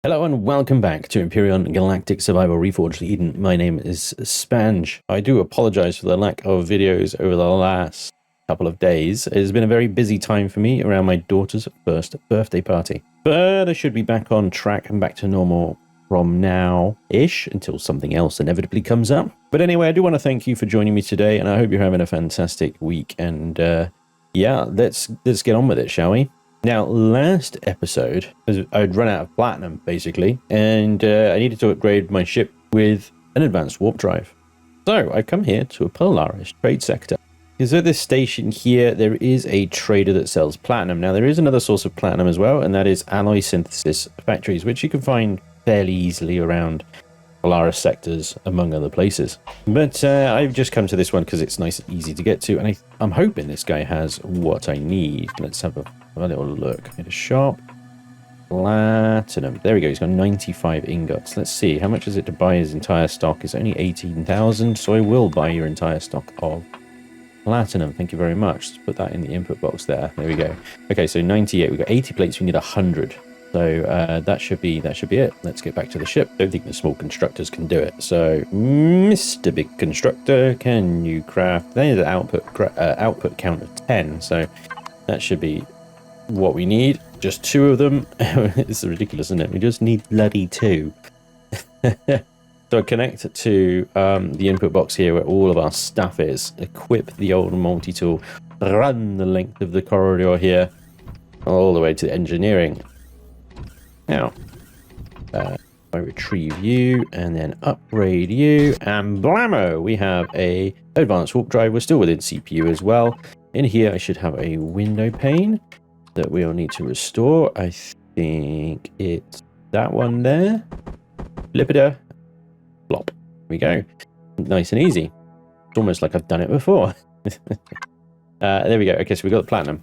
Hello and welcome back to Empyrion Galactic Survival Reforged Eden. My name is Spanj. I do apologize for the lack of videos over the last couple of days. It has been a very busy time for me around my daughter's first birthday party. But I should be back on track and back to normal from now-ish until something else inevitably comes up. But anyway, I do want to thank you for joining me today, and I hope you're having a fantastic week. And yeah, let's get on with it, shall we? Now, last episode, I'd run out of platinum, basically, and I needed to upgrade my ship with an advanced warp drive. So, I've come here to a Polaris trade sector. Because at this station here, there is a trader that sells platinum. Now, there is another source of platinum as well, and that is alloy synthesis factories, which you can find fairly easily around Polaris sectors, among other places. But I've just come to this one because it's nice and easy to get to, and I'm hoping this guy has what I need. Let's have a little look. It is sharp platinum. There we go. He's got 95 ingots. Let's see. How much is it to buy his entire stock? It's only 18,000, so I will buy your entire stock of platinum. Thank you very much. Let's put that in the input box there. There we go. Okay, so 98. We've got 80 plates. We need 100. So that should be it. Let's get back to the ship. Don't think the small constructors can do it. So, Mr. Big Constructor, can you craft? There's an output count of 10. So that should be what we need. Just 2 of them. It's ridiculous, isn't it? We just need bloody 2. So I connect to the input box here where all of our stuff is. Equip the old multi-tool. Run the length of the corridor here all the way to the engineering. Now, I retrieve you and then upgrade you, and blammo, we have a advanced warp drive. We're still within CPU as well. In here, I should have a window pane that we'll need to restore. I think it's that one there. Flip-a-da. Flop. Here we go. Nice and easy. It's almost like I've done it before. There we go. Okay, so we got the platinum.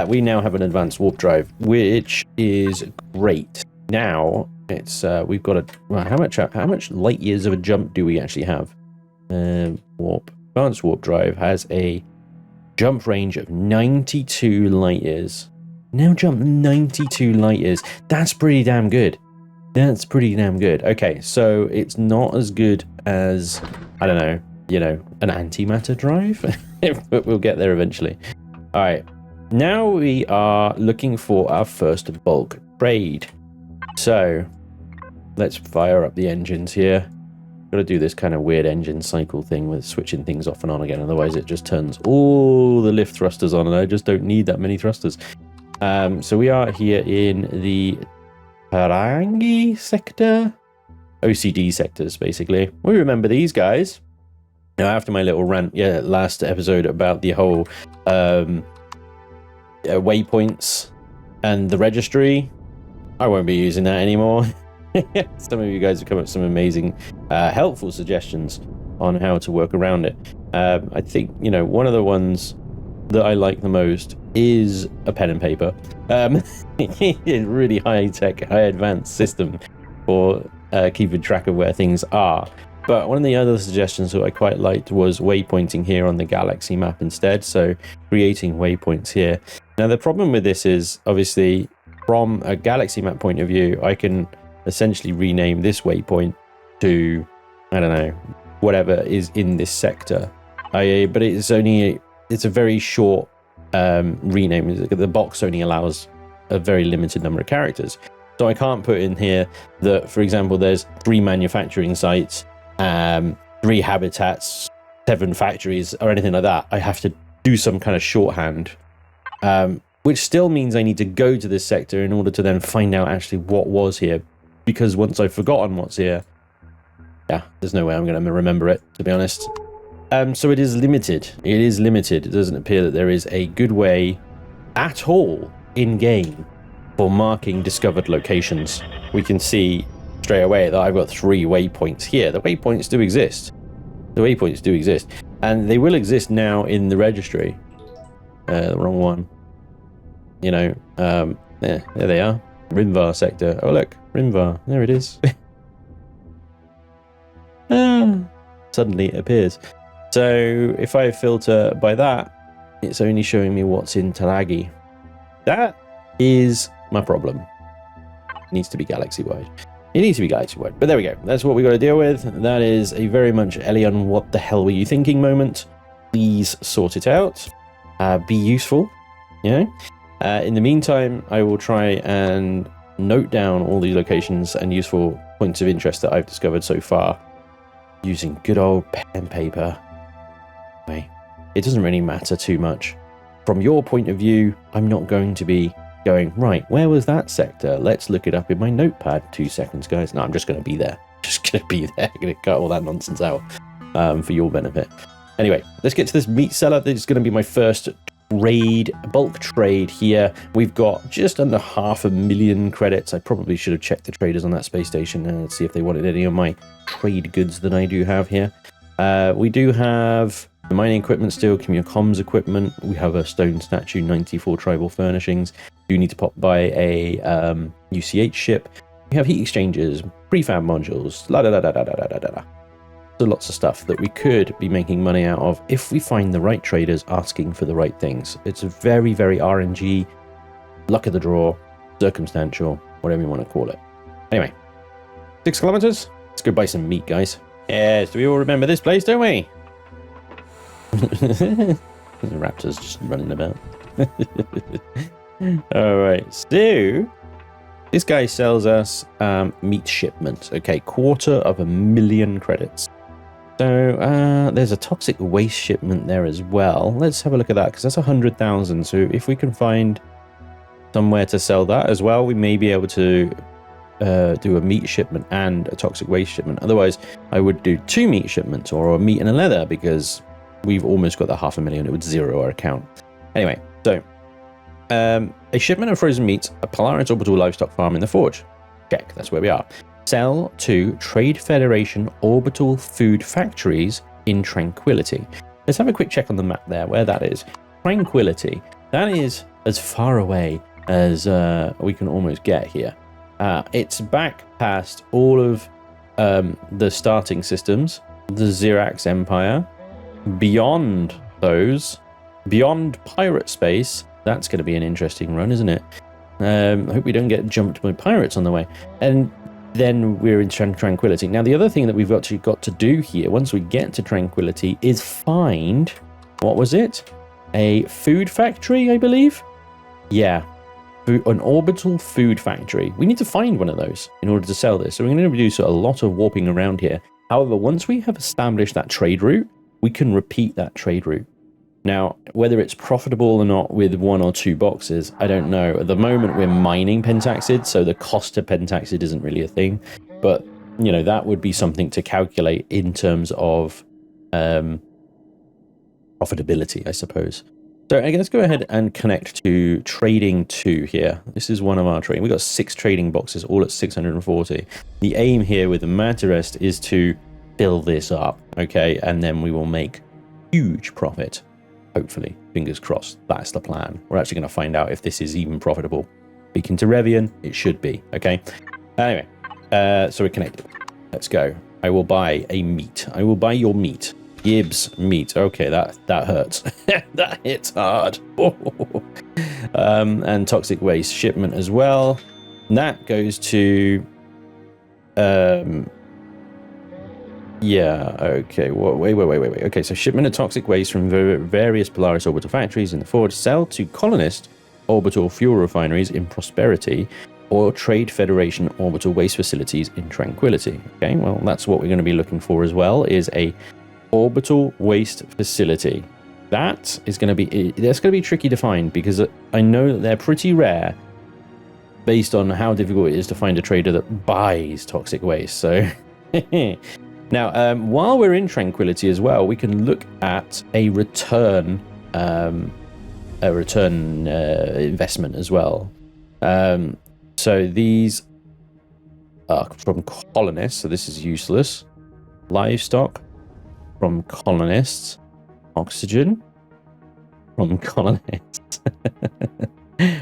We now have an advanced warp drive, which is great. Now it's we've got how much light years of a jump do we actually have? Advanced warp drive has a jump range of 92 light years. Now jump 92 light years. That's pretty damn good. That's pretty damn good. Okay, so it's not as good as, I don't know, an antimatter drive, but we'll get there eventually. All right, now we are looking for our first bulk trade. So let's fire up the engines here. Got to do this kind of weird engine cycle thing with switching things off and on again. Otherwise, it just turns all the lift thrusters on, and I just don't need that many thrusters. So we are here in the Parangi sector, OCD sectors, basically. We remember these guys. Now, after my little rant, last episode about the whole waypoints and the registry, I won't be using that anymore. Some of you guys have come up with some amazing, helpful suggestions on how to work around it. I think, one of the ones that I like the most is a pen and paper. It's really high-tech, high-advanced system for keeping track of where things are. But one of the other suggestions that I quite liked was waypointing here on the galaxy map instead. So creating waypoints here. Now, the problem with this is, obviously, from a galaxy map point of view, I can essentially rename this waypoint to, I don't know, whatever is in this sector. But it's a very short rename. The box only allows a very limited number of characters. So I can't put in here that, for example, there's 3 manufacturing sites, 3 habitats, 7 factories, or anything like that. I have to do some kind of shorthand, which still means I need to go to this sector in order to then find out actually what was here. Because once I've forgotten what's here, there's no way I'm going to remember it, to be honest. So it is limited. It is limited. It doesn't appear that there is a good way at all in-game for marking discovered locations. We can see straight away that I've got 3 waypoints here. The waypoints do exist. And they will exist now in the registry. The wrong one. There they are. Rimvar sector. Oh, look. Rimvar. There it is. Suddenly it appears. So if I filter by that, it's only showing me what's in Talagi. That is my problem. It needs to be galaxy-wide. It needs to be galaxy-wide. But there we go. That's what we got to deal with. That is a very much Elion, what the hell were you thinking moment. Please sort it out. Be useful. You know? In the meantime, I will try and note down all the locations and useful points of interest that I've discovered so far using good old pen and paper. Anyway, it doesn't really matter too much. From your point of view, I'm not going to be going, right, where was that sector? Let's look it up in my notepad. 2 seconds, guys. No, I'm just going to be there. Just going to be there. I'm going to cut all that nonsense out for your benefit. Anyway, let's get to this meat seller. This is going to be my first bulk trade here. We've got just under 500,000 credits. I probably should have checked the traders on that space station and see if they wanted any of my trade goods that I do have here. We do have the mining equipment still, comms equipment. We have a stone statue, 94 tribal furnishings. Do need to pop by a UCH ship. We have heat exchangers, prefab modules, la da da da da da da da da. So lots of stuff that we could be making money out of if we find the right traders asking for the right things. It's a very, very RNG, luck of the draw, circumstantial, whatever you want to call it. Anyway, 6 kilometers. Let's go buy some meat, guys. Yes, we all remember this place, don't we? The raptors just running about. All right, so this guy sells us meat shipment. Okay, 250,000 credits. So there's a toxic waste shipment there as well. Let's have a look at that because that's 100,000. So if we can find somewhere to sell that as well, we may be able to do a meat shipment and a toxic waste shipment. Otherwise, I would do 2 meat shipments or a meat and a leather because we've almost got the 500,000. It would zero our account. Anyway, so a shipment of frozen meats, a Polaris orbital livestock farm in the Forge. Check, that's where we are. Sell to Trade Federation orbital food factories in Tranquility. Let's have a quick check on the map there, where that is. Tranquility, that is as far away as we can almost get here. It's back past all of the starting systems, the Xerax Empire, beyond those, beyond pirate space. That's going to be an interesting run, isn't it? I hope we don't get jumped by pirates on the way. And then we're in Tranquility. Now, the other thing that we've actually got to do here, once we get to Tranquility, is find, what was it? A food factory, I believe? Yeah, an orbital food factory. We need to find one of those in order to sell this. So we're going to do a lot of warping around here. However, once we have established that trade route, we can repeat that trade route. Now, whether it's profitable or not with 1 or 2 boxes, I don't know. At the moment, we're mining pentaxid, so the cost of pentaxid isn't really a thing. But, you know, that would be something to calculate in terms of profitability, I suppose. So let's go ahead and connect to Trading 2 here. This is one of our trading. We've got 6 trading boxes, all at 640. The aim here with the mightiest is to fill this up, okay? And then we will make huge profit. Hopefully, fingers crossed, that's the plan. We're actually going to find out if this is even profitable. Speaking to Revian, it should be, okay? Anyway, so we're connected. Let's go. I will buy a meat. I will buy your meat. Gibbs meat. Okay, that hurts. That hits hard. And toxic waste shipment as well. And that goes to... Yeah, okay, wait. Okay, so shipment of toxic waste from various Polaris orbital factories in the Forge sell to colonist orbital fuel refineries in Prosperity or Trade Federation orbital waste facilities in Tranquility. Okay, well, that's what we're going to be looking for as well, is a orbital waste facility. That's going to be tricky to find because I know that they're pretty rare based on how difficult it is to find a trader that buys toxic waste, so... Now, while we're in Tranquility as well, we can look at a return investment as well. So these are from colonists, so this is useless. Livestock from colonists. Oxygen from colonists.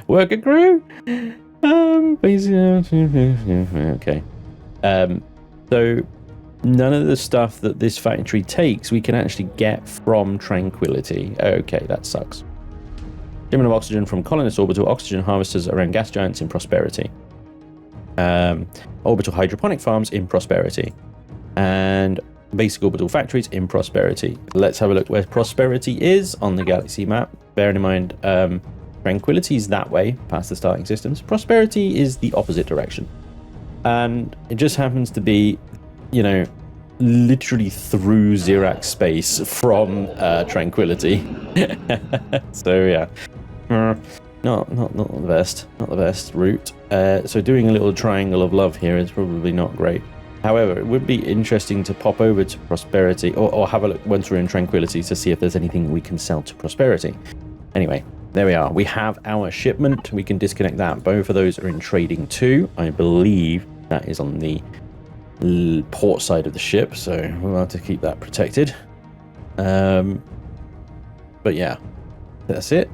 Worker crew. Okay. So none of the stuff that this factory takes we can actually get from Tranquility. Okay, that sucks. Shipment of oxygen from colonist orbital oxygen harvesters around gas giants in Prosperity. orbital hydroponic farms in Prosperity, and basic orbital factories in Prosperity. Let's have a look where Prosperity is on the galaxy map. Bearing in mind, Tranquility is that way, past the starting systems. Prosperity is the opposite direction. And it just happens to be, you know, literally through Xerax space from Tranquility. So yeah, not the best route. So doing a little triangle of love here is probably not great. However, it would be interesting to pop over to Prosperity, or have a look once we're in Tranquility to see if there's anything we can sell to Prosperity. Anyway, there we are. We have our shipment. We can disconnect that. Both of those are in trading too. I believe that is on the port side of the ship, so we'll have to keep that protected. But yeah, that's it.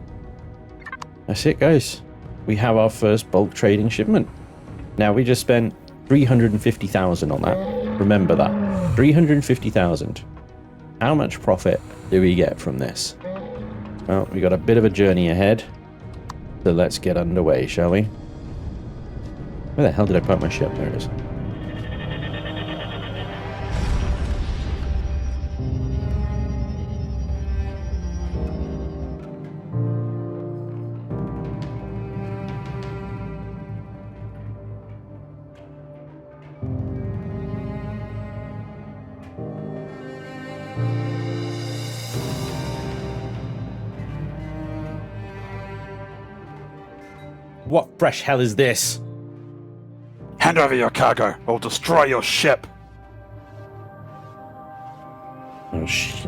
That's it, guys. We have our first bulk trading shipment. Now, we just spent 350,000 on that. Remember that. 350,000. How much profit do we get from this? Well, we got a bit of a journey ahead. So let's get underway, shall we? Where the hell did I park my ship? There it is. What fresh hell is this? Hand over your cargo, or we'll destroy your ship.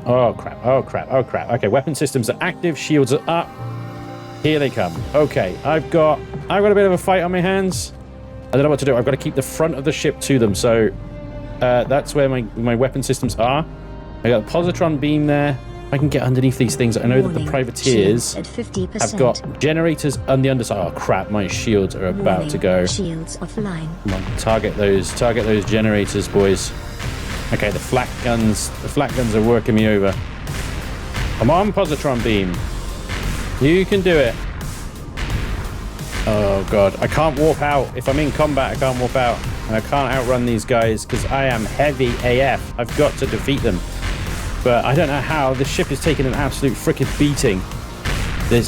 Oh crap, oh crap, oh crap. Okay, weapon systems are active, shields are up. Here they come. Okay, I've got a bit of a fight on my hands. I don't know what to do. I've got to keep the front of the ship to them, so that's where my weapon systems are. I got a positron beam there. I can get underneath these things. I know that the privateers have got generators on the underside. Oh crap, my shields are about to go. Shields offline. Come on, target those generators, boys. Okay, the flak guns are working me over. Come on, positron beam. You can do it. Oh god, I can't warp out. If I'm in combat, I can't warp out. And I can't outrun these guys because I am heavy AF. I've got to defeat them. But I don't know how. The ship is taking an absolute frickin' beating.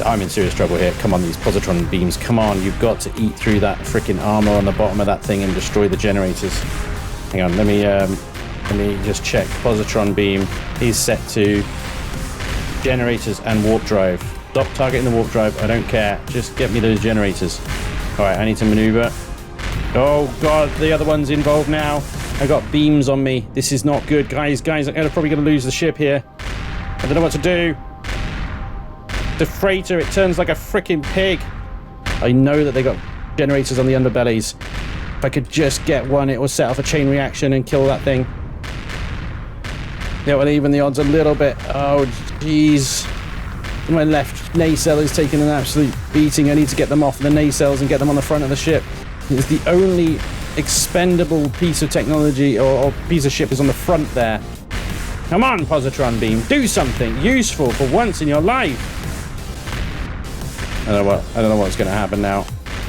I'm in serious trouble here. Come on, these positron beams. Come on, you've got to eat through that frickin' armor on the bottom of that thing and destroy the generators. Hang on, let me just check. Positron beam is set to generators and warp drive. Stop targeting the warp drive. I don't care. Just get me those generators. All right, I need to maneuver. Oh god, the other one's involved now. I got beams on me. This is not good, guys. I'm probably going to lose the ship here. I don't know what to do. The freighter, it turns like a freaking pig. I know that they got generators on the underbellies. If I could just get one, it will set off a chain reaction and kill that thing. Yeah, well, even the odds a little bit. Oh, jeez. My left nacelle is taking an absolute beating. I need to get them off the nacelles and get them on the front of the ship. It's the only expendable piece of technology or piece of ship is on the front there. Come on, positron beam, do something useful for once in your life. I don't know what's going to happen now.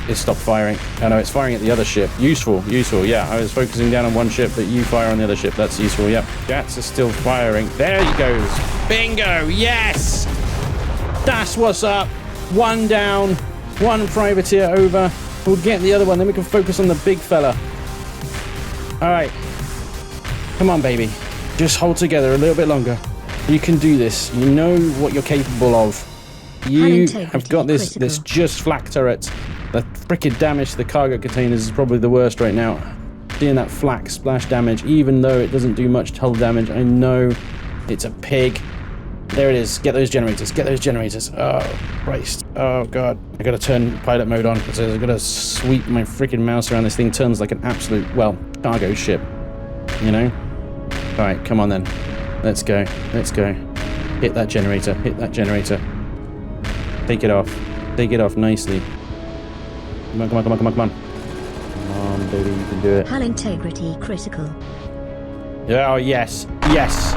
It stopped firing. Oh no, it's firing at the other ship. Useful. Yeah, I was focusing down on one ship, but you fire on the other ship. That's useful. Yep, jets are still firing. There he goes. Bingo. Yes, that's what's up. One down, one privateer over. We'll get the other one, then we can focus on the big fella. All right. Come on, baby. Just hold together a little bit longer. You can do this. You know what you're capable of. You have got this just flak turret. The frickin' damage to the cargo containers is probably the worst right now. Seeing that flak splash damage, even though it doesn't do much hull damage, I know it's a pig. There it is. Get those generators. Get those generators. Oh, Christ. Oh, God. I gotta turn pilot mode on because I gotta sweep my freaking mouse around. This thing turns like an absolute, well, cargo ship. You know? Alright, come on then. Let's go. Let's go. Hit that generator. Hit that generator. Take it off. Take it off nicely. Come on, come on, come on, come on, come on. Come on, baby. You can do it. Hull integrity critical. Oh, yes. Yes.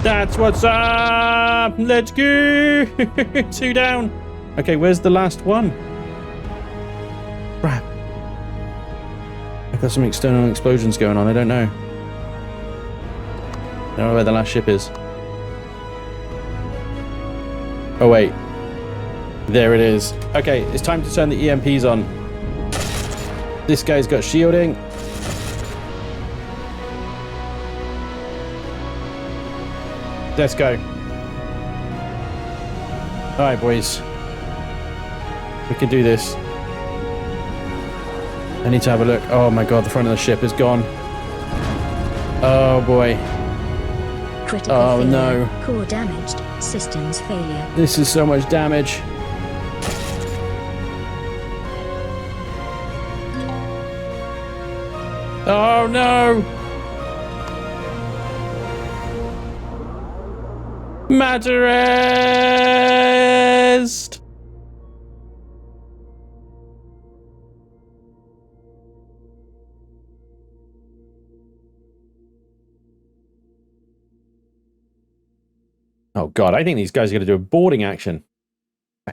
That's what's up! Let's go! 2 down. Okay, where's the last one? Crap. I've got some external explosions going on. I don't know. I don't know where the last ship is. Oh, wait. There it is. Okay, it's time to turn the EMPs on. This guy's got shielding. Let's go. Alright, boys. We can do this. I need to have a look. Oh my god, the front of the ship is gone. Oh boy. Critical Oh failure. no. Core damaged. Systems failure. This is so much damage. Oh no! mightiest! Oh god, I think these guys are going to do a boarding action.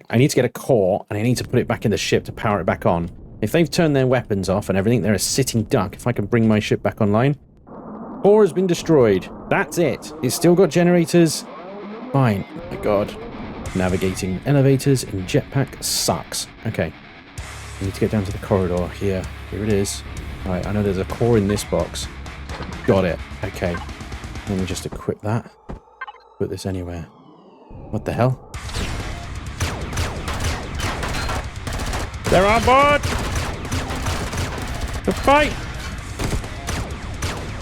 I need to get a core, and I need to put it back in the ship to power it back on. If they've turned their weapons off and everything, they're a sitting duck. If I can bring my ship back online. Core has been destroyed. That's it. It's still got generators. Fine. Oh my god. Navigating elevators in jetpack sucks. Okay. I need to get down to the corridor here. Here it is. Alright, I know there's a core in this box. Got it. Okay. Let me just equip that. Put this anywhere. What the hell? They're on board! To fight!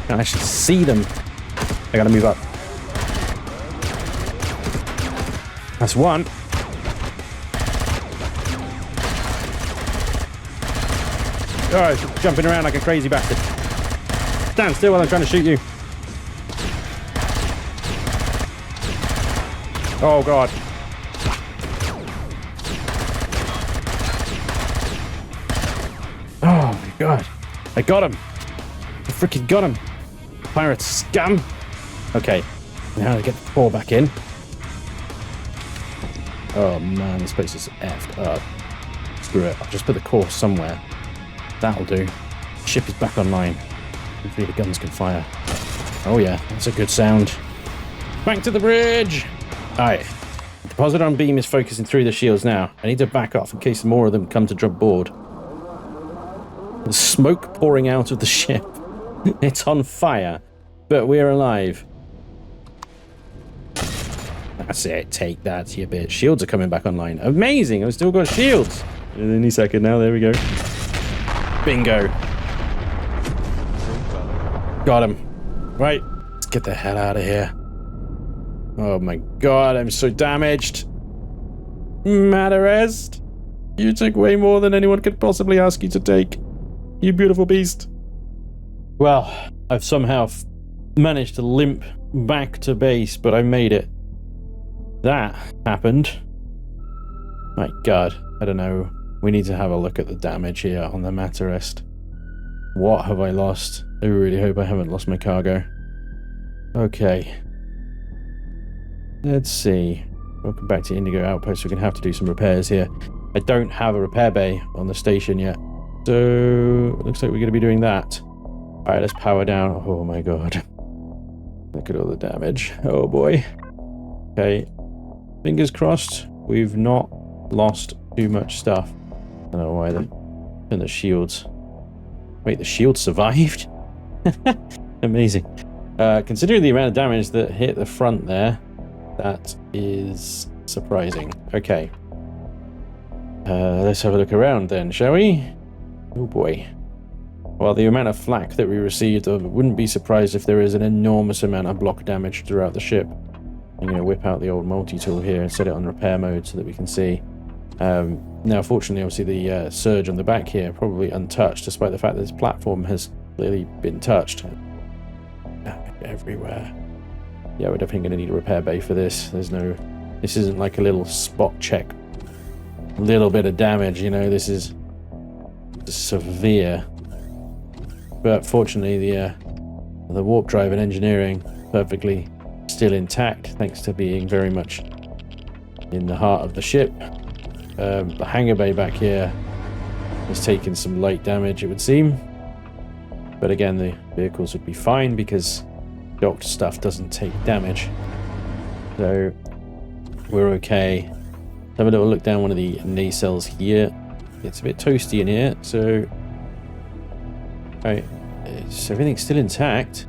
I can actually see them. I gotta move up. That's one. Oh, it's jumping around like a crazy bastard. Stand still while I'm trying to shoot you. Oh god. Oh my god. I got him. I freaking got him. Pirate scum. Okay. Now to get the core back in. Oh man, this place is effed up. Screw it. I'll just put the core somewhere. That'll do. The ship is back online. Hopefully the guns can fire. Oh yeah, that's a good sound. Back to the bridge! Alright. The Poseidon beam is focusing through the shields now. I need to back off in case more of them come to drop board. There's smoke pouring out of the ship. It's on fire, but we're alive. That's it. Take that, you bitch. Shields are coming back online. Amazing. I've still got shields. Any second now. There we go. Bingo. Got him. Right. Let's get the hell out of here. Oh my god. I'm so damaged. mightiest. You took way more than anyone could possibly ask you to take. You beautiful beast. Well, I've somehow managed to limp back to base, but I made it. That happened. My god, I don't know. We need to have a look at the damage here on the mightiest. What have I lost? I really hope I haven't lost my cargo. Okay. Let's see. Welcome back to Indigo Outpost. We're going to have to do some repairs here. I don't have a repair bay on the station yet. So, it looks like we're going to be doing that. Alright, let's power down. Oh my god. Look at all the damage. Oh boy. Okay. Fingers crossed we've not lost too much stuff. I don't know why and the shields. Wait, the shield survived? Amazing. Considering the amount of damage that hit the front there, that is surprising. Okay. Let's have a look around then, shall we? Oh boy. Well, the amount of flak that we received, I wouldn't be surprised if there is an enormous amount of block damage throughout the ship. I'm going to whip out the old multi-tool here and set it on repair mode so that we can see. Now, fortunately, obviously the surge on the back here probably untouched, despite the fact that this platform has clearly been touched. Damage everywhere. Yeah, we're definitely going to need a repair bay for this. This isn't like a little spot check. A little bit of damage, you know, this is severe. But fortunately, the warp drive and engineering perfectly still intact, thanks to being very much in the heart of the ship. The hangar bay back here has taken some light damage, it would seem. But again, the vehicles would be fine because docked stuff doesn't take damage. So we're okay. Let's have a little look down one of the nacelles here. It's a bit toasty in here, so... Alright, everything's still intact.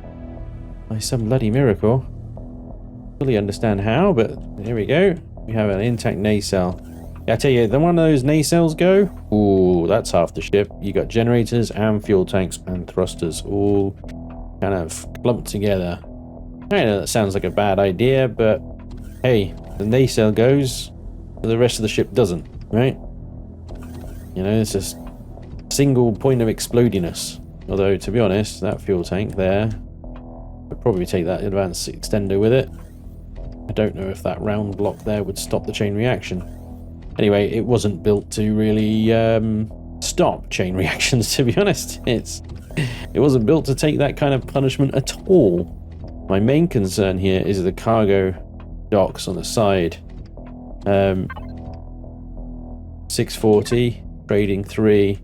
By some bloody miracle. Fully understand how, but here we go. We have an intact nacelle. Yeah, I tell you, then one of those nacelles go, ooh, that's half the ship. You got generators and fuel tanks and thrusters all kind of clumped together. I know that sounds like a bad idea, but hey, the nacelle goes, but the rest of the ship doesn't, right? You know, it's just a single point of explodiness. Although, to be honest, that fuel tank there would probably take that advanced extender with it. I don't know if that round block there would stop the chain reaction. Anyway, it wasn't built to really stop chain reactions, to be honest. It wasn't built to take that kind of punishment at all. My main concern here is the cargo docks on the side. 640, trading 3,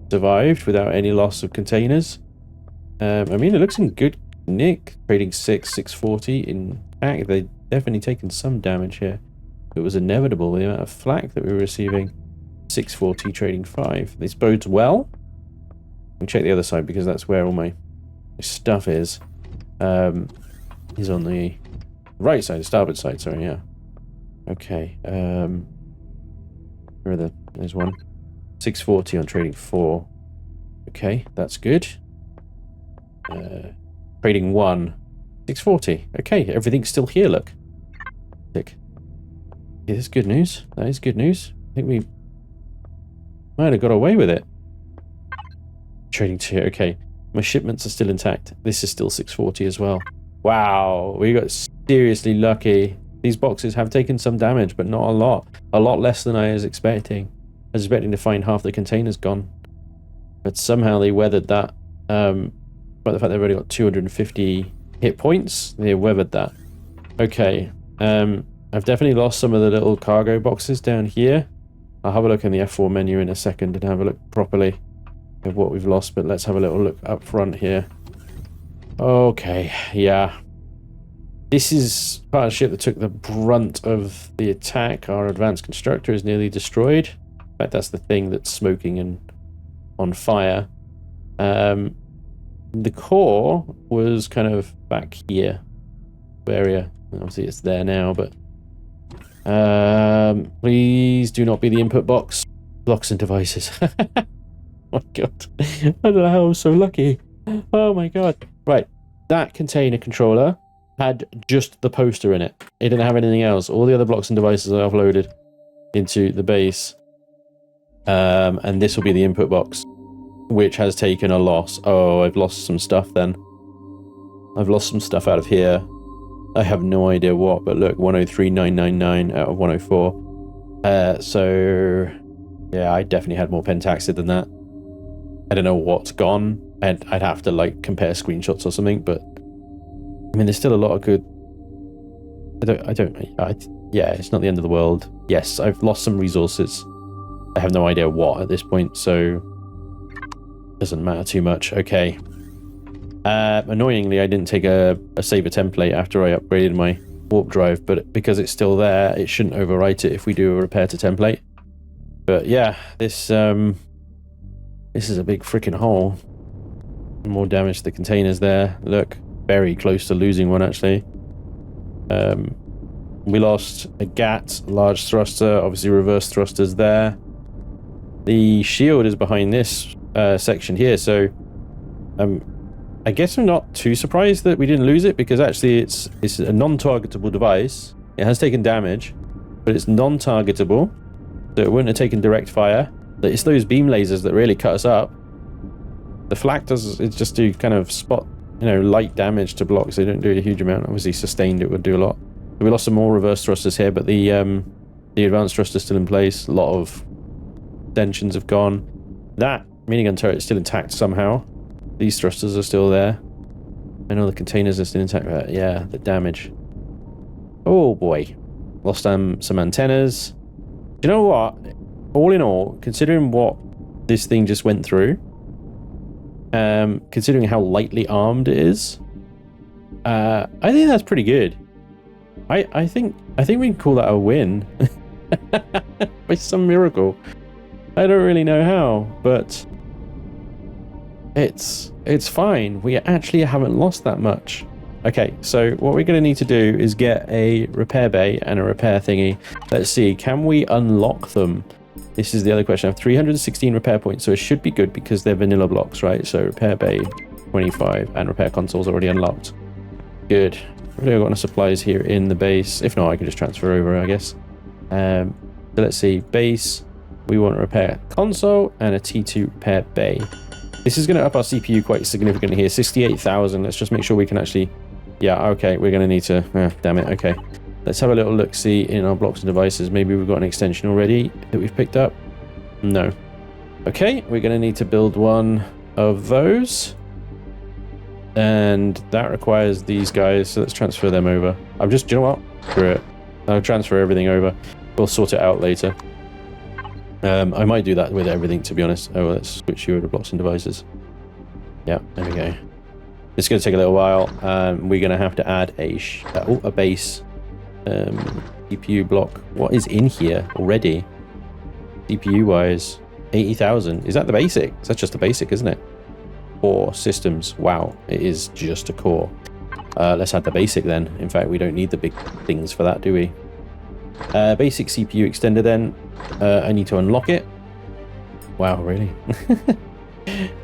survived without any loss of containers. I mean, it looks in good nick. Trading 6, 640. In fact, they've definitely taken some damage here. It was inevitable with the amount of flak that we were receiving. 640 trading 5. This bodes well. I'll check the other side because that's where all my stuff is. Is on the right side, starboard side, sorry, yeah. Okay. Where are the... There's one. 640 on trading 4. Okay, that's good. Trading 1. 640. Okay, everything's still here, look. Tick. Yeah, that's good news. That is good news. I think we might have got away with it. Trading 2. Okay. My shipments are still intact. This is still 640 as well. Wow. We got seriously lucky. These boxes have taken some damage, but not a lot. A lot less than I was expecting. I was expecting to find half the containers gone. But somehow they weathered that. By the fact they've already got 250 hit points, they weathered that. Okay. I've definitely lost some of the little cargo boxes down here. I'll have a look in the F4 menu in a second and have a look properly at what we've lost, but let's have a little look up front here. Okay, yeah. This is part of the ship that took the brunt of the attack. Our advanced constructor is nearly destroyed. In fact, that's the thing that's smoking and on fire. The core was kind of back here. Area. Obviously it's there now, but please do not be the input box. Blocks and devices. Oh my god. I don't know how I'm so lucky. Oh my god. Right. That container controller had just the poster in it. It didn't have anything else. All the other blocks and devices are offloaded into the base. And this will be the input box, which has taken a loss. Oh, I've lost some stuff then. I've lost some stuff out of here. I have no idea what, but look, 103,999 out of 104. So, yeah, I definitely had more pentaxid than that. I don't know what's gone. I'd have to, like, compare screenshots or something, but... I mean, there's still a lot of good... yeah, it's not the end of the world. Yes, I've lost some resources. I have no idea what at this point, so... Doesn't matter too much. Okay. Annoyingly, I didn't take a saver template after I upgraded my warp drive, but because it's still there, it shouldn't overwrite it if we do a repair to template. But yeah, this is a big freaking hole. More damage to the containers there. Look, very close to losing one actually. We lost a GAT, large thruster, obviously reverse thrusters there. The shield is behind this section here, so I guess I'm not too surprised that we didn't lose it, because actually it's a non-targetable device. It has taken damage, but it's non-targetable, so it wouldn't have taken direct fire. It's those beam lasers that really cut us up. The flak does, it's just to kind of spot, you know, light damage to blocks. They don't do a huge amount. Obviously sustained it would do a lot. We lost some more reverse thrusters here, but the advanced thruster's still in place. A lot of tensions have gone. That minigun turret is still intact somehow. These thrusters are still there. I know the containers are still intact, but yeah, the damage. Oh boy. Lost some antennas. Do you know what? All in all, considering what this thing just went through, considering how lightly armed it is. I think that's pretty good. I think we can call that a win. By some miracle. I don't really know how, but it's fine. We actually haven't lost that much. Okay, so what we're going to need to do is get a repair bay and a repair thingy. Let's see, can we unlock them? This is the other question. I have 316 repair points, so it should be good because they're vanilla blocks, right? So repair bay 25 and repair console's already unlocked. Good. We've got enough supplies here in the base. If not, I can just transfer over, I guess. So let's see, base. We want a repair console and a T2 repair bay. This is going to up our CPU quite significantly here. 68,000. Let's just make sure we can actually... Yeah, okay, we're going to need to... damn it, okay. Let's have a little look-see in our blocks and devices. Maybe we've got an extension already that we've picked up. No. Okay, we're going to need to build one of those. And that requires these guys, so let's transfer them over. I'm just... Do you know what? Screw it. I'll transfer everything over. We'll sort it out later. I might do that with everything, to be honest. Oh, well, let's switch you over to blocks and devices. Yeah, there we go. It's going to take a little while. We're going to have to add a base CPU block. What is in here already? CPU-wise, 80,000. Is that the basic? That's just the basic, isn't it? Core systems. Wow, it is just a core. Let's add the basic then. In fact, we don't need the big things for that, do we? Basic CPU extender then. I need to unlock it. Wow, really?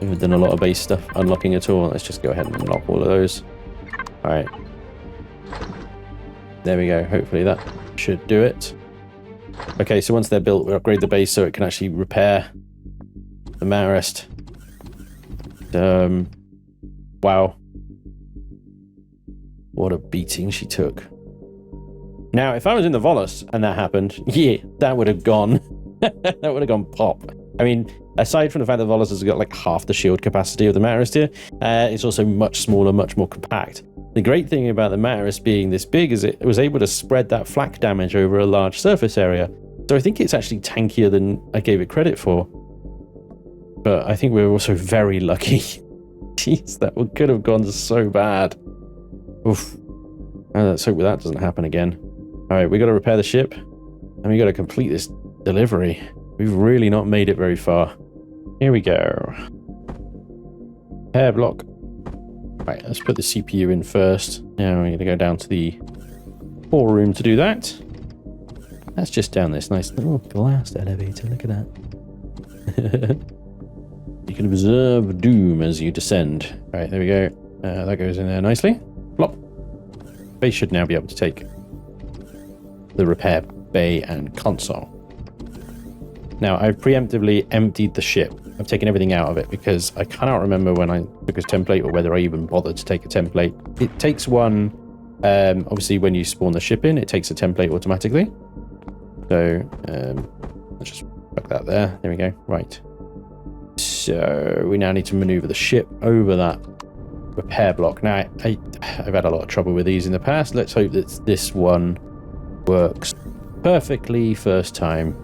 We've done a lot of base stuff unlocking at all. Let's just go ahead and unlock all of those. Alright. There we go. Hopefully that should do it. Okay, so once they're built, we upgrade the base so it can actually repair the mightiest. Wow. What a beating she took. Now, if I was in the Volus and that happened, yeah, that would have gone. That would have gone pop. I mean, aside from the fact that Volus has got like half the shield capacity of the mightiest here, it's also much smaller, much more compact. The great thing about the mightiest being this big is it was able to spread that flak damage over a large surface area. So I think it's actually tankier than I gave it credit for. But I think we were also very lucky. Jeez, that could have gone so bad. Oof. Let's hope that doesn't happen again. Alright, we got to repair the ship. And we got to complete this delivery. We've really not made it very far. Here we go. Repair block. Right, let's put the CPU in first. Now we're going to go down to the core room to do that. That's just down this nice little glass elevator. Look at that. You can observe doom as you descend. Right, there we go. That goes in there nicely. Plop. Base should now be able to take the repair bay and console. Now, I've preemptively emptied the ship. I've taken everything out of it because I cannot remember when I took a template or whether I even bothered to take a template. It takes one, obviously when you spawn the ship in, it takes a template automatically. So, let's just plug that there. There we go. Right. So, we now need to maneuver the ship over that repair block. Now, I've had a lot of trouble with these in the past. Let's hope that this one works perfectly first time.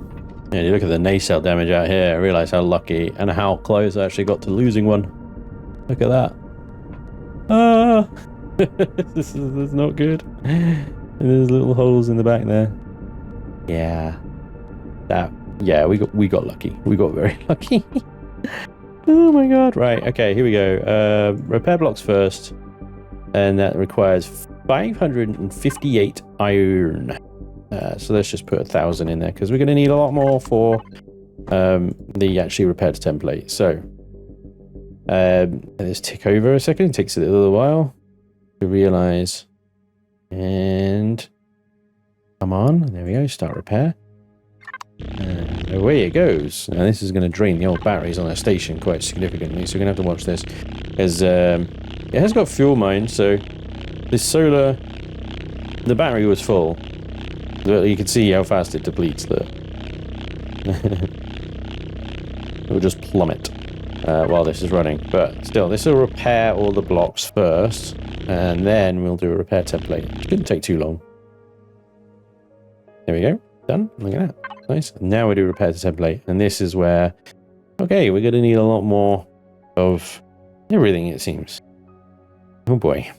And you look at the nacelle damage out here, I realize how lucky and how close I actually got to losing one. Look at that. Ah! This is not good. And there's little holes in the back there. Yeah. Yeah, we got lucky. We got very lucky. Oh my god. Right, okay, here we go. Repair blocks first. And that requires 558 iron. So let's just put 1,000 in there because we're going to need a lot more for the actually repaired template. So let's tick over a second. It takes a little while to realize. And come on, there we go. Start repair. And away it goes. Now this is going to drain the old batteries on our station quite significantly. So we're going to have to watch this because it has got fuel mine. So this solar, the battery was full. You can see how fast it depletes there. It will just plummet while this is running. But still, this will repair all the blocks first, and then we'll do a repair template. It shouldn't take too long. There we go. Done. Look at that. Nice. Now we do repair the template, and this is where, okay, we're going to need a lot more of everything, it seems. Oh boy.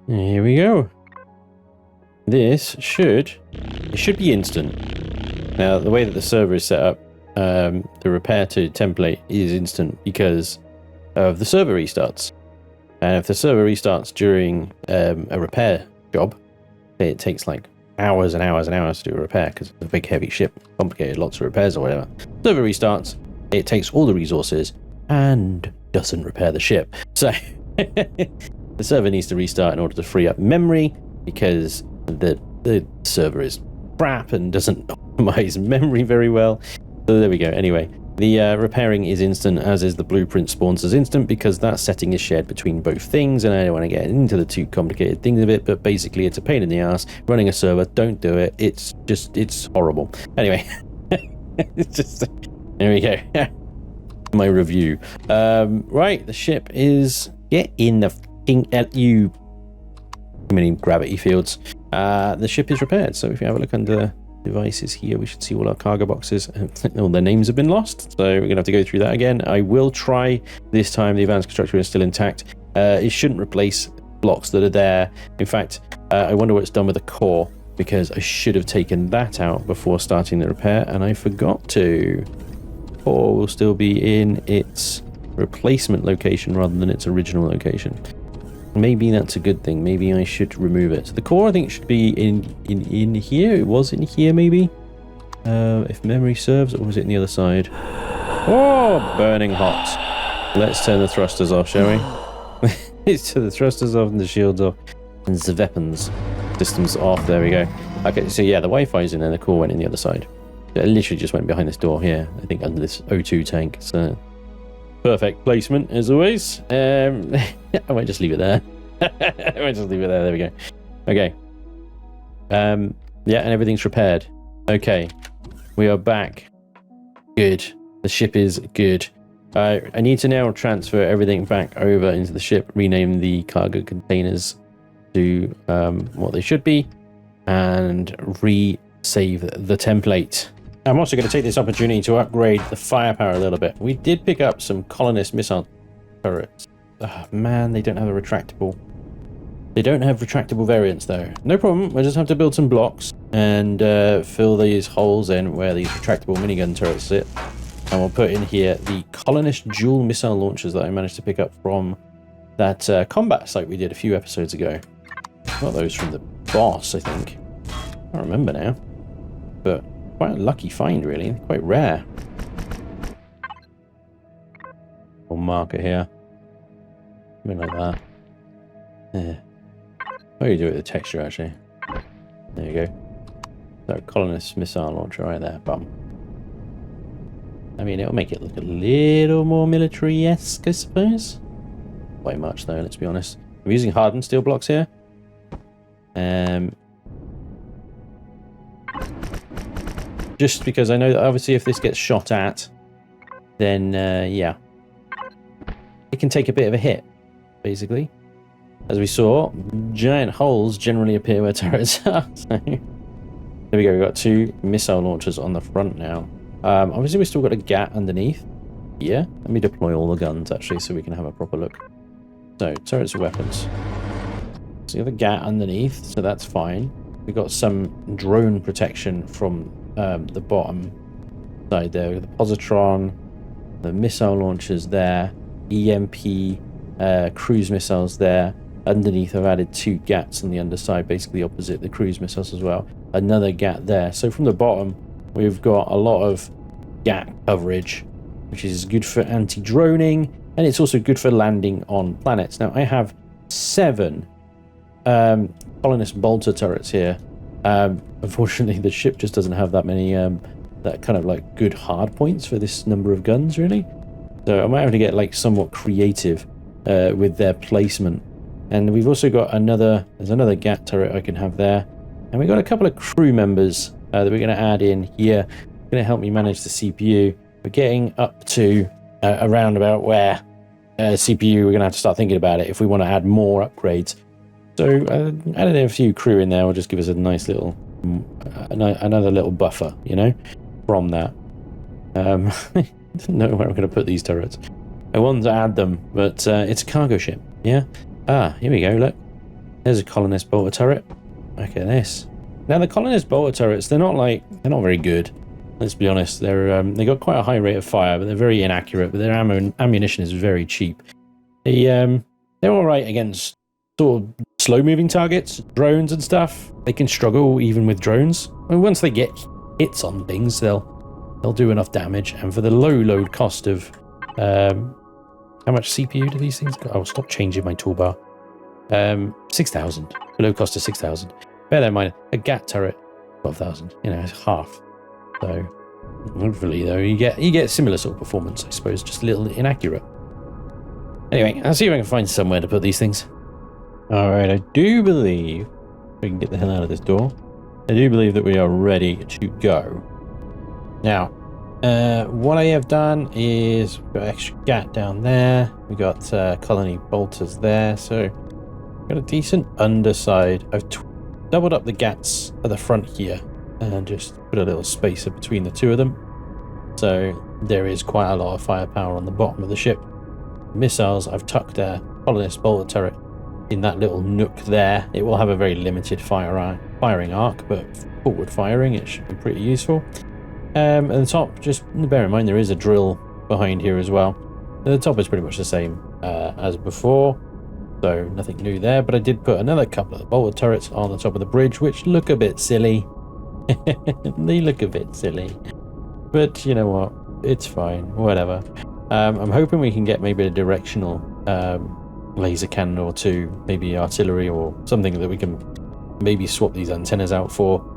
Here we go. This should be instant. Now, the way that the server is set up, the repair to template is instant because of the server restarts. And if the server restarts during a repair job, it takes like hours and hours and hours to do a repair because it's a big heavy ship, complicated, lots of repairs or whatever. Server restarts, it takes all the resources and doesn't repair the ship. So the server needs to restart in order to free up memory because the server is crap and doesn't optimize memory very well. So there we go. Anyway, the repairing is instant, as is the blueprint spawns as instant, because that setting is shared between both things, and I don't want to get into the too complicated things of it, but basically it's a pain in the ass running a server. Don't do it. It's horrible. Anyway, it's just, there we go. My review. Right, the ship is in the fucking LU many gravity fields. The ship is repaired, so if you have a look under devices here, we should see all our cargo boxes. All their names have been lost, so we're gonna have to go through that again. I will try this time. The advanced constructor is still intact. It shouldn't replace blocks that are there. In fact, I wonder what's done with the core, because I should have taken that out before starting the repair, and I forgot to. Core will still be in its replacement location rather than its original location. Maybe that's a good thing. Maybe I should remove it. So the core, I think, should be in here. It was in here, maybe. If memory serves, or was it in the other side? Oh, burning hot. Let's turn the thrusters off, shall we? Let's turn the thrusters off and the shields off. And the weapons systems off. There we go. Okay, so yeah, the Wi-Fi's in there. The core went in the other side. It literally just went behind this door here. I think under this O2 tank. So perfect placement, as always. I might just leave it there. I might just leave it there. There we go. Okay. Yeah, and everything's repaired. Okay. We are back. Good. The ship is good. I need to now transfer everything back over into the ship, rename the cargo containers to what they should be, and re-save the template. I'm also going to take this opportunity to upgrade the firepower a little bit. We did pick up some colonist missile turrets. Oh, man, they don't have a retractable. They don't have retractable variants, though. No problem. We'll just have to build some blocks and fill these holes in where these retractable minigun turrets sit. And we'll put in here the colonist dual missile launchers that I managed to pick up from that combat site we did a few episodes ago. Got those from the boss, I think. I can't remember now. But quite a lucky find, really. Quite rare. Little marker here. Something like that. Yeah. Oh, you do it with the texture, actually. There you go. So, colonist missile launcher right there. Bum. I mean, it'll make it look a little more military-esque, I suppose. Way much, though, let's be honest. I'm using hardened steel blocks here. Just because I know that obviously if this gets shot at, then yeah, it can take a bit of a hit, basically. As we saw, giant holes generally appear where turrets are. So, there we go, we've got two missile launchers on the front now. Obviously we've still got a GAT underneath. Yeah, let me deploy all the guns actually so we can have a proper look. So, turrets and weapons. So you have a GAT underneath, so that's fine. We've got some drone protection from the bottom side there. The positron, the missile launchers there, EMP cruise missiles there. Underneath I've added two GATs on the underside, basically opposite the cruise missiles as well. Another GAT there. So from the bottom we've got a lot of GAT coverage, which is good for anti-droning, and it's also good for landing on planets. Now I have 7 colonist bolter turrets here. Unfortunately the ship just doesn't have that many that kind of like good hard points for this number of guns, really. So I might have to get like somewhat creative with their placement. And we've also got there's another GAT turret I can have there, and we've got a couple of crew members that we're going to add in here. Going to help me manage the CPU. We're getting up to around about where CPU we're going to have to start thinking about it if we want to add more upgrades. So adding a few crew in there will just give us a nice little another little buffer, you know, from that. I don't know where I'm going to put these turrets. I wanted to add them, but it's a cargo ship. Yeah. Ah, here we go. Look, there's a colonist bolter turret. Look at this. Now the colonist bolter turrets, they're not very good. Let's be honest. They got quite a high rate of fire, but they're very inaccurate. But their ammunition is very cheap. They're all right against sort of slow-moving targets, drones and stuff. They can struggle even with drones. I mean, once they get hits on things, they'll do enough damage. And for the low cost of how much CPU do these things got? I'll stop changing my toolbar. 6,000. Low cost of 6,000. Bear that in mind, a GAT turret, 12,000. You know, it's half. So hopefully, though, you get similar sort of performance, I suppose, just a little inaccurate. Anyway, I'll see if I can find somewhere to put these things. All right, I do believe we can get the hell out of this door. I do believe that we are ready to go. Now, what I have done is we've got extra GAT down there. We got colony bolters there, so we've got a decent underside. I've doubled up the GATs at the front here and just put a little spacer between the two of them. So there is quite a lot of firepower on the bottom of the ship. Missiles, I've tucked a colonist bolter turret in that little nook there. It will have a very limited firing arc, but forward firing, it should be pretty useful. At the top, just bear in mind there is a drill behind here as well. The top is pretty much the same as before, so nothing new there, but I did put another couple of bolter turrets on the top of the bridge, which look a bit silly. They look a bit silly, but you know what, it's fine, whatever. I'm hoping we can get maybe a directional laser cannon or two, maybe artillery or something that we can maybe swap these antennas out for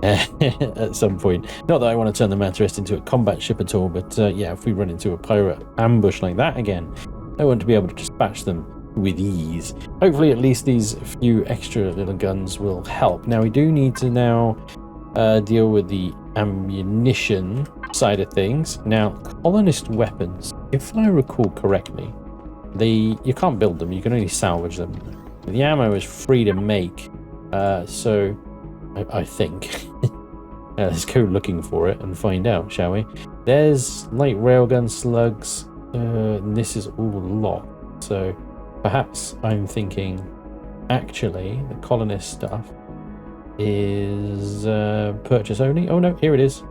at some point. Not that I want to turn the mightiest into a combat ship at all, but yeah, if we run into a pirate ambush like that again, I want to be able to dispatch them with ease. Hopefully at least these few extra little guns will help. Now we do need to now deal with the ammunition side of things. Now, colonist weapons, if I recall correctly, you can't build them, you can only salvage them. The ammo is free to make, so I think. Let's go looking for it and find out, shall we? There's light railgun slugs, and this is all locked, so perhaps I'm thinking actually the colonist stuff is purchase only. Oh no, here it is.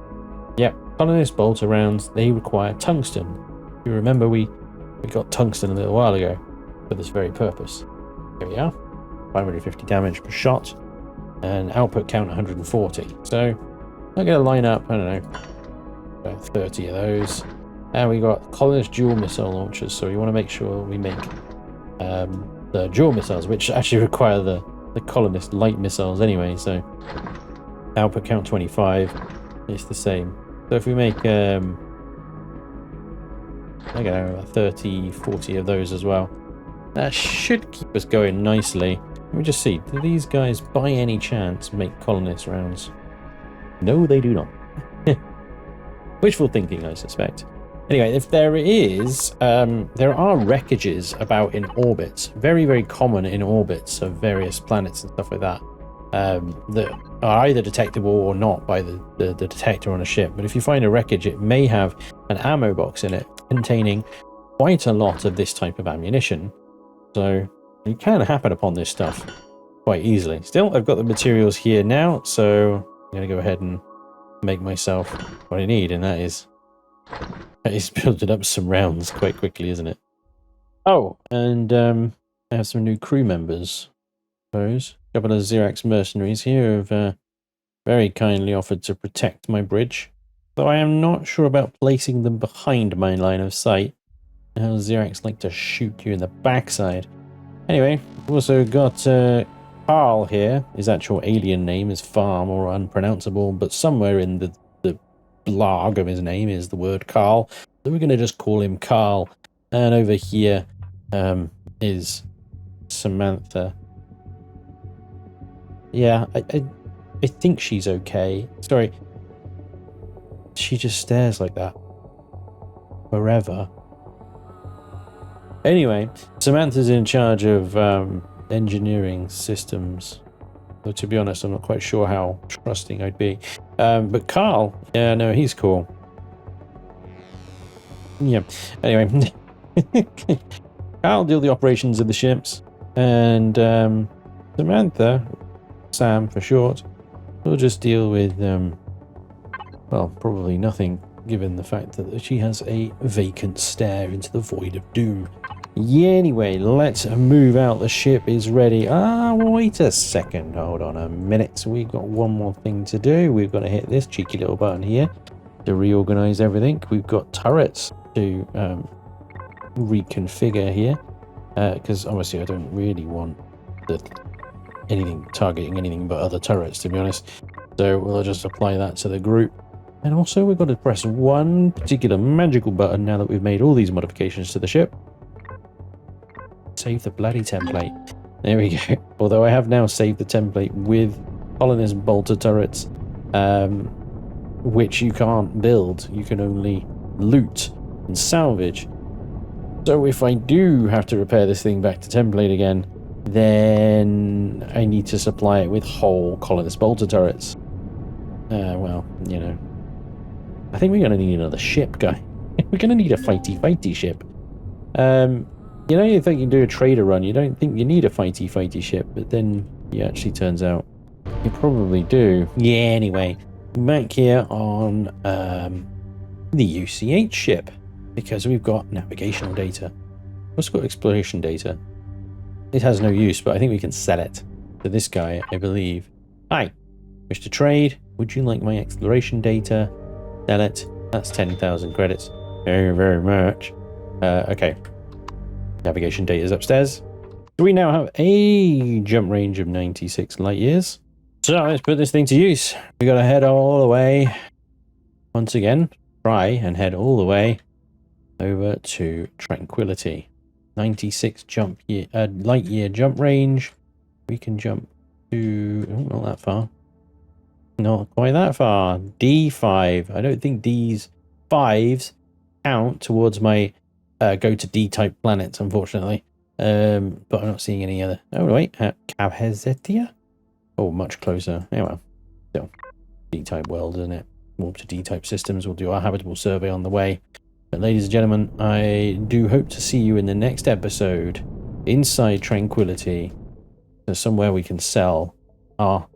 Yep, colonist bolter rounds, they require tungsten. You remember we got tungsten a little while ago for this very purpose. Here we are, 550 damage per shot and output count 140. So I'm going to line up, I don't know, about 30 of those. And we got colonist dual missile launchers, so we want to make sure we make the dual missiles, which actually require the colonist light missiles anyway. So output count 25, it's the same. So if we make I don't know, 30, 40 of those as well, that should keep us going nicely. Let me just see, do these guys by any chance make colonist rounds? No, they do not. Wishful thinking, I suspect. Anyway, if there is, there are wreckages about in orbits, very, very common in orbits of various planets and stuff like that, that are either detectable or not by the detector on a ship. But if you find a wreckage, it may have an ammo box in it containing quite a lot of this type of ammunition. So it can happen upon this stuff quite easily. Still, I've got the materials here now, so I'm going to go ahead and make myself what I need, and that is building up some rounds quite quickly, isn't it? Oh, and I have some new crew members, I suppose. A couple of Xerax mercenaries here have very kindly offered to protect my bridge, though I am not sure about placing them behind my line of sight. How Xerax like to shoot you in the backside. Anyway, we've also got Carl here. His actual alien name is Farm or unpronounceable, but somewhere in the blog of his name is the word Carl. So we're going to just call him Carl. And over here is Samantha. Yeah, I think she's okay. Sorry. She just stares like that forever. Anyway, Samantha's in charge of engineering systems. Though to be honest, I'm not quite sure how trusting I'd be. But Carl, yeah, no, he's cool. Yeah. Anyway, I'll deal the operations of the ships, and Samantha, Sam for short, will just deal with, well, probably nothing, given the fact that she has a vacant stare into the void of doom. Yeah, anyway, let's move out. The ship is ready. Wait a second. Hold on a minute. We've got one more thing to do. We've got to hit this cheeky little button here to reorganize everything. We've got turrets to reconfigure here, because obviously I don't really want anything targeting anything but other turrets, to be honest. So we'll just apply that to the group. And also we've got to press one particular magical button now that we've made all these modifications to the ship. Save the bloody template. There we go. Although I have now saved the template with colonist bolter turrets, which you can't build. You can only loot and salvage. So if I do have to repair this thing back to template again, then I need to supply it with whole colonist bolter turrets. Well, you know, I think we're going to need another ship, guy. We're going to need a fighty ship. You know, you think you can do a trader run, you don't think you need a fighty ship, but then it actually turns out you probably do. Yeah, anyway, back here on the UCH ship, because we've got navigational data. What's got exploration data? It has no use, but I think we can sell it to this guy, I believe. Hi, wish to trade? Would you like my exploration data? Sell it. That's 10,000 credits. Thank you very much. Okay. Navigation data is upstairs. So we now have a jump range of 96 light years. So let's put this thing to use. We got to head all the way. Once again, try and head all the way over to Tranquility. 96 light year jump range. We can jump to not that far. Not quite that far. D5. I don't think these 5s count towards my go to D-type planets, unfortunately. But I'm not seeing any other. Oh wait, Cabhezetia? Oh, much closer. Anyway, still D-type world, isn't it? Warp to D-type systems. We'll do our habitable survey on the way. But ladies and gentlemen, I do hope to see you in the next episode inside Tranquility. So somewhere we can sell our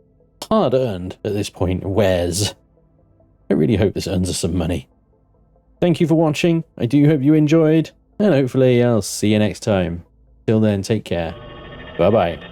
hard-earned, at this point, wares. I really hope this earns us some money. Thank you for watching. I do hope you enjoyed, and hopefully I'll see you next time. Till then, take care. Bye-bye.